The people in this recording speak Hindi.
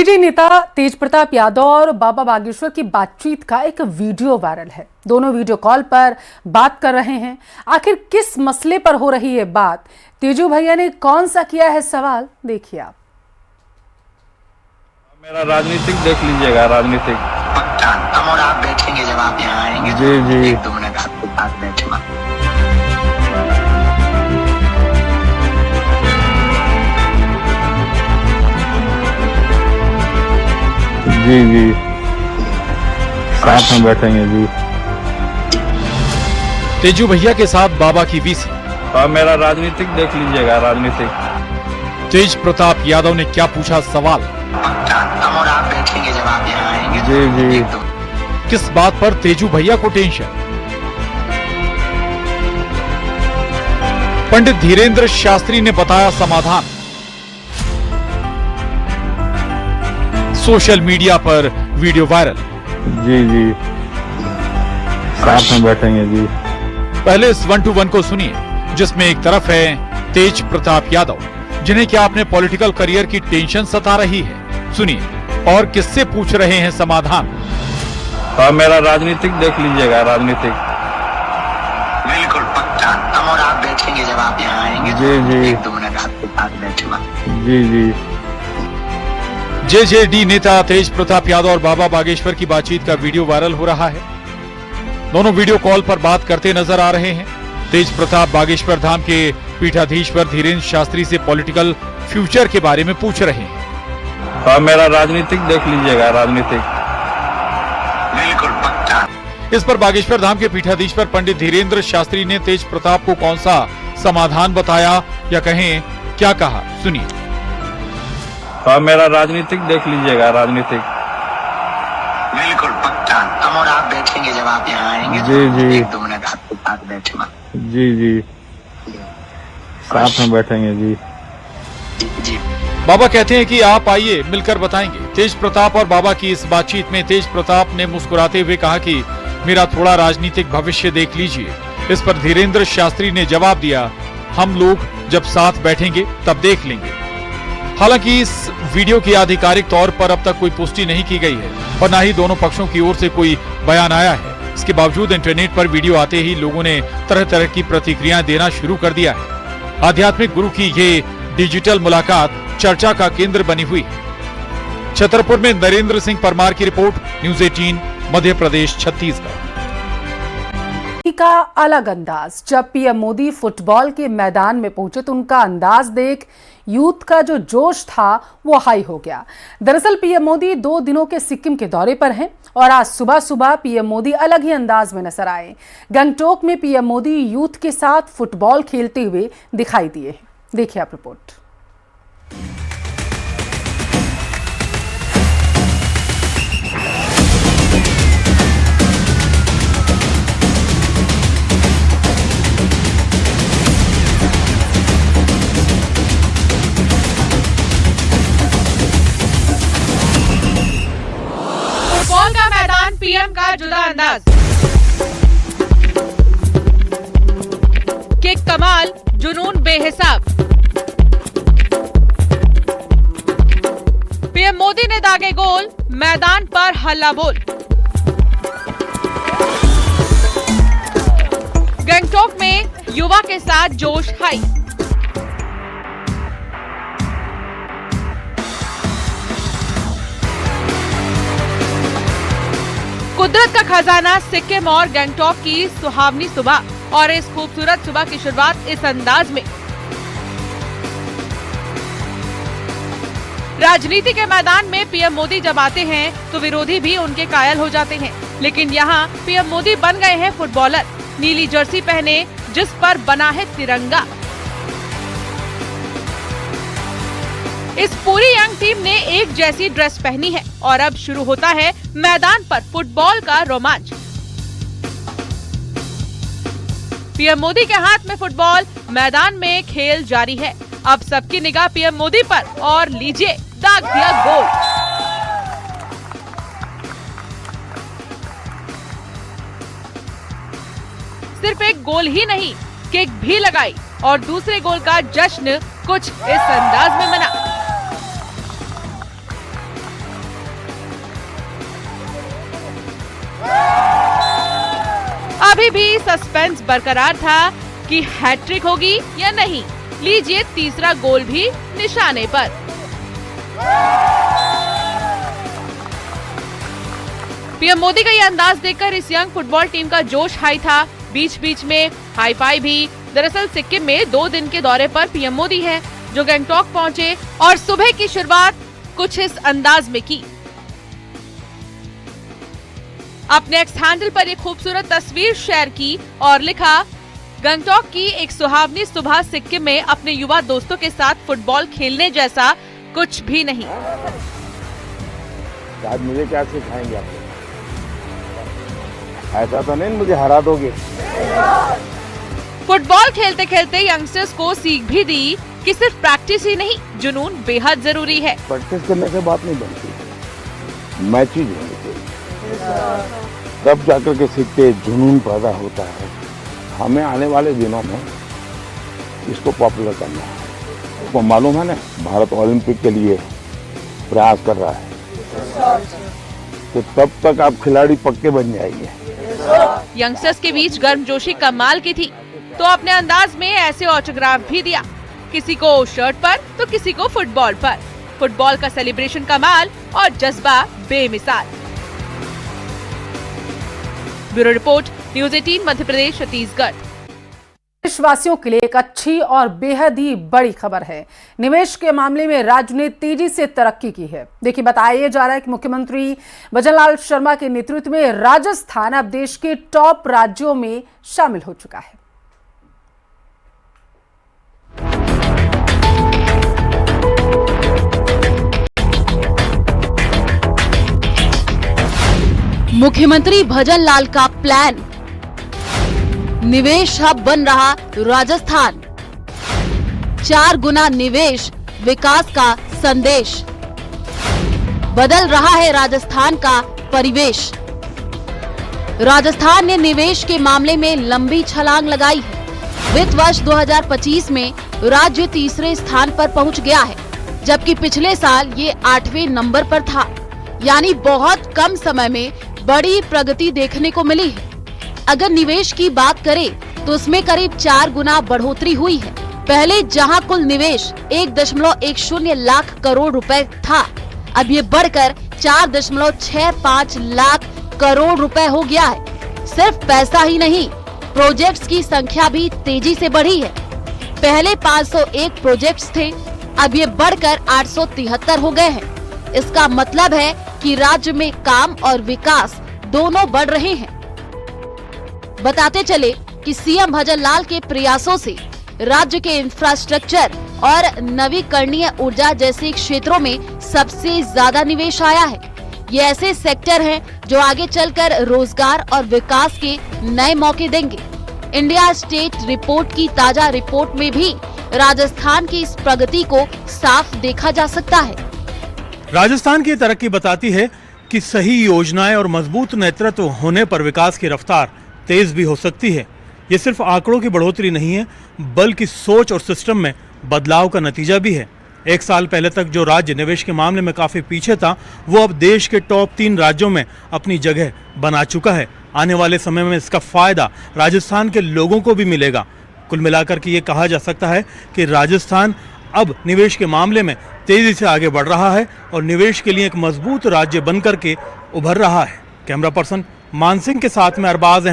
जेजेडी नेता तेज प्रताप यादव और बाबा बागेश्वर की बातचीत का एक वीडियो वायरल है। दोनों वीडियो कॉल पर बात कर रहे हैं। आखिर किस मसले पर हो रही है बात, तेजू भैया ने कौन सा किया है सवाल, देखिए आप। मेरा राजनीतिक देख लीजिएगा, राजनीतिक हम और आप बैठेंगे जब आप यहाँ आएंगे। जी जी 1-2 मिनट आपके पास बैठूंगा। जी जी साथ में बैठेंगे जी। तेजू भैया के साथ बाबा की वीसी। और मेरा राजनीतिक देख लीजिएगा, राजनीतिक। तेज प्रताप यादव ने क्या पूछा सवाल? हम और आप बैठेंगे जब आप यहाँ आएंगे। जी जी 1-2 किस बात पर तेजू भैया को टेंशन? पंडित धीरेन्द्र शास्त्री ने बताया समाधान। सोशल मीडिया पर वीडियो वायरल। जी जी साथ में बैठेंगे जी। पहले इस 1 to 1 को सुनिए, जिसमें एक तरफ है तेज प्रताप यादव, जिन्हें क्या अपने पॉलिटिकल करियर की टेंशन सता रही है। सुनिए और किससे पूछ रहे हैं समाधान। और मेरा राजनीतिक देख लीजिएगा, राजनीतिक। बिल्कुल पक्का। हम और आप बैठेंगे जब आप यहाँ आएंगे। जी जी 1-2 मिनट आपके पास बैठूंगा। जी जी जेजेडी नेता तेज प्रताप यादव और बाबा बागेश्वर की बातचीत का वीडियो वायरल हो रहा है। दोनों वीडियो कॉल पर बात करते नजर आ रहे हैं। तेज प्रताप बागेश्वर धाम के पीठाधीश्वर धीरेन्द्र शास्त्री से पॉलिटिकल फ्यूचर के बारे में पूछ रहे हैं। और मेरा राजनीतिक देख लीजिएगा, राजनीतिक। बिल्कुल पक्का। इस पर बागेश्वर धाम के पीठाधीश्वर पंडित धीरेन्द्र शास्त्री ने तेज प्रताप को कौन सा समाधान बताया या कहें क्या कहा, सुनिए। और मेरा राजनीतिक देख लीजिएगा, राजनीतिक। बिल्कुल पक्का। हम और आप बैठेंगे जब आप यहाँ आएंगे। जी जी 1-2 मिनट आपके पास बैठूंगा। जी जी साथ में बैठेंगे जी। जी बाबा कहते हैं कि आप आइए, मिलकर बताएंगे। तेज प्रताप और बाबा की इस बातचीत में तेज प्रताप ने मुस्कुराते हुए कहा कि मेरा थोड़ा राजनीतिक भविष्य देख लीजिए। इस पर धीरेन्द्र शास्त्री ने जवाब दिया, हम लोग जब साथ बैठेंगे तब देख लेंगे। हालांकि इस वीडियो की आधिकारिक तौर पर अब तक कोई पुष्टि नहीं की गई है और न ही दोनों पक्षों की ओर से कोई बयान आया है। इसके बावजूद इंटरनेट पर वीडियो आते ही लोगों ने तरह तरह की प्रतिक्रियाएं देना शुरू कर दिया है। आध्यात्मिक गुरु की ये डिजिटल मुलाकात चर्चा का केंद्र बनी हुई है। छतरपुर में नरेंद्र सिंह परमार की रिपोर्ट, न्यूज़ 18 मध्य प्रदेश छत्तीसगढ़। का अलग अंदाज। जब पीएम मोदी फुटबॉल के मैदान में पहुंचे तो उनका अंदाज देख यूथ का जो जोश था वो हाई हो गया। दरअसल पीएम मोदी 2 दिनों के सिक्किम के दौरे पर हैं और आज सुबह सुबह पीएम मोदी अलग ही अंदाज में नजर आए। गंगटोक में पीएम मोदी यूथ के साथ फुटबॉल खेलते हुए दिखाई दिए। देखिए आप रिपोर्ट। फुटबॉल का मैदान, पीएम का जुदा अंदाज। किक कमाल, जुनून बेहिसाब। पीएम मोदी ने दागे गोल, मैदान पर हल्ला बोल। गंगटोक में युवा के साथ जोश हाई। कुदरत का खजाना सिक्किम और गंगटोक की सुहावनी सुबह और इस खूबसूरत सुबह की शुरुआत इस अंदाज में। राजनीति के मैदान में पीएम मोदी जब आते हैं तो विरोधी भी उनके कायल हो जाते हैं, लेकिन यहाँ पीएम मोदी बन गए हैं फुटबॉलर। नीली जर्सी पहने जिस पर बना है तिरंगा। इस पूरी यंग टीम ने एक जैसी ड्रेस पहनी है और अब शुरू होता है मैदान पर फुटबॉल का रोमांच। पीएम मोदी के हाथ में फुटबॉल, मैदान में खेल जारी है। अब सबकी निगाह पीएम मोदी पर और लीजिए दाग दिया गोल। सिर्फ एक गोल ही नहीं, किक भी लगाई और दूसरे गोल का जश्न कुछ इस अंदाज में मना। अभी भी सस्पेंस बरकरार था कि हैट्रिक होगी या नहीं। लीजिए तीसरा गोल भी निशाने पर। पीएम मोदी का ये अंदाज देखकर इस यंग फुटबॉल टीम का जोश हाई था। बीच बीच में हाई फाई भी। दरअसल सिक्किम में 2 दिन के दौरे पर पीएम मोदी है, जो गंगटोक पहुंचे और सुबह की शुरुआत कुछ इस अंदाज में की। अपने एक्स हैंडल पर एक खूबसूरत तस्वीर शेयर की और लिखा, गंगटोक की एक सुहावनी सुबह सिक्किम में अपने युवा दोस्तों के साथ फुटबॉल खेलने जैसा कुछ भी नहीं। आज मुझे क्या सिखाएंगे आप लोग? ऐसा तो नहीं मुझे हरा दोगे। फुटबॉल खेलते खेलते यंगस्टर्स को सीख भी दी कि सिर्फ प्रैक्टिस ही नहीं, जुनून बेहद जरूरी है। प्रैक्टिस करने से बात नहीं बनती, मैचेज होनी चाहिए, तब जाकर के सीखते जुनून पैदा होता है। हमें आने वाले दिनों में इसको पॉपुलर करना है। आपको मालूम है ना, भारत ओलंपिक के लिए प्रयास कर रहा है, तो तब तक आप खिलाड़ी पक्के बन जाएंगे। यंगस्टर्स के बीच गर्मजोशी कमाल की थी, तो अपने अंदाज में ऐसे ऑटोग्राफ भी दिया, किसी को शर्ट पर तो किसी को फुटबॉल पर। फुटबॉल का सेलिब्रेशन कमाल और जज्बा बेमिसाल। Bureau report, news 18 Madhya Pradesh Chhattisgarh. देशवासियों के लिए एक अच्छी और बेहद ही बड़ी खबर है। निवेश के मामले में राज्य ने तेजी से तरक्की की है। देखिए, बताया जा रहा है कि मुख्यमंत्री भजनलाल शर्मा के नेतृत्व में राजस्थान अब देश के टॉप राज्यों में शामिल हो चुका है। मुख्यमंत्री भजनलाल का प्लान, निवेश हब बन रहा राजस्थान। 4 गुना निवेश, विकास का संदेश। बदल रहा है राजस्थान का परिवेश। राजस्थान ने निवेश के मामले में लंबी छलांग लगाई है। वित्त वर्ष 2025 में राज्य तीसरे स्थान पर पहुंच गया है, जबकि पिछले साल ये 8वें नंबर पर था। यानी बहुत कम समय में बड़ी प्रगति देखने को मिली है। अगर निवेश की बात करें तो उसमें करीब 4 गुना बढ़ोतरी हुई है। पहले जहां कुल निवेश 1.10 लाख करोड़ रुपए था, अब ये बढ़कर 4.65 लाख करोड़ रुपए हो गया है। सिर्फ पैसा ही नहीं, प्रोजेक्ट्स की संख्या भी तेजी से बढ़ी है। पहले 501 प्रोजेक्ट्स थे, अब ये बढ़कर 873 हो गए हैं। इसका मतलब है कि राज्य में काम और विकास दोनों बढ़ रहे हैं। बताते चले कि सीएम भजनलाल के प्रयासों से राज्य के इंफ्रास्ट्रक्चर और नवीकरणीय ऊर्जा जैसे क्षेत्रों में सबसे ज्यादा निवेश आया है। ये ऐसे सेक्टर हैं जो आगे चलकर रोजगार और विकास के नए मौके देंगे। इंडिया स्टेट रिपोर्ट की ताजा रिपोर्ट में भी राजस्थान की इस प्रगति को साफ देखा जा सकता है। राजस्थान की तरक्की बताती है कि सही योजनाएं और मजबूत नेतृत्व होने पर विकास की रफ्तार तेज भी हो सकती है। ये सिर्फ आंकड़ों की बढ़ोतरी नहीं है, बल्कि सोच और सिस्टम में बदलाव का नतीजा भी है। 1 साल पहले तक जो राज्य निवेश के मामले में काफी पीछे था, वो अब देश के टॉप 3 राज्यों में अपनी जगह बना चुका है। आने वाले समय में इसका फायदा राजस्थान के लोगों को भी मिलेगा। कुल मिलाकर के ये कहा जा सकता है कि राजस्थान अब निवेश के मामले में तेजी से आगे बढ़ रहा है और निवेश के लिए एक मजबूत राज्य बनकर के उभर रहा है। कैमरा पर्सन मान सिंह के साथ में अरबाज